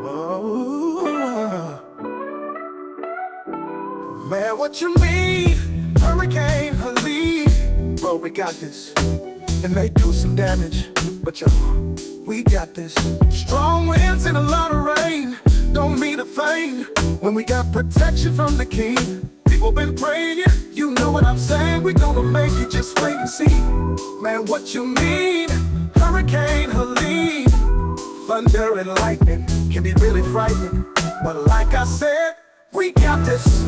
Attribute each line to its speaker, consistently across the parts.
Speaker 1: Oh, man, what you mean? Hurricane Helene. Bro, we got this. It may do some damage, but yo, we got this. Strong winds and a lot of rain don't mean a thing when we got protection from the king. People been praying, you know what I'm saying. We gonna make it, just wait and see. Man, what you mean? Hurricane Helene. Thunder and lightning can be really frightening, but like I said, we got this.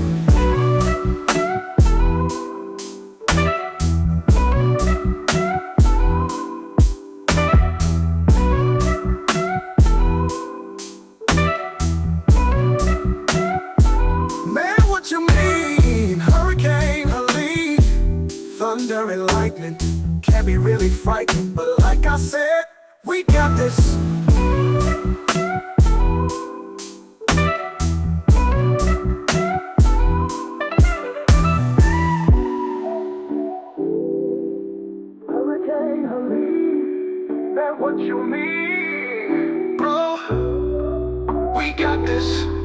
Speaker 1: Man, what you mean? Hurricane Helene. Thunder and lightning can be really frightening, but like I said, we got this. Hurricane Helene, that's what you mean, bro. We got this.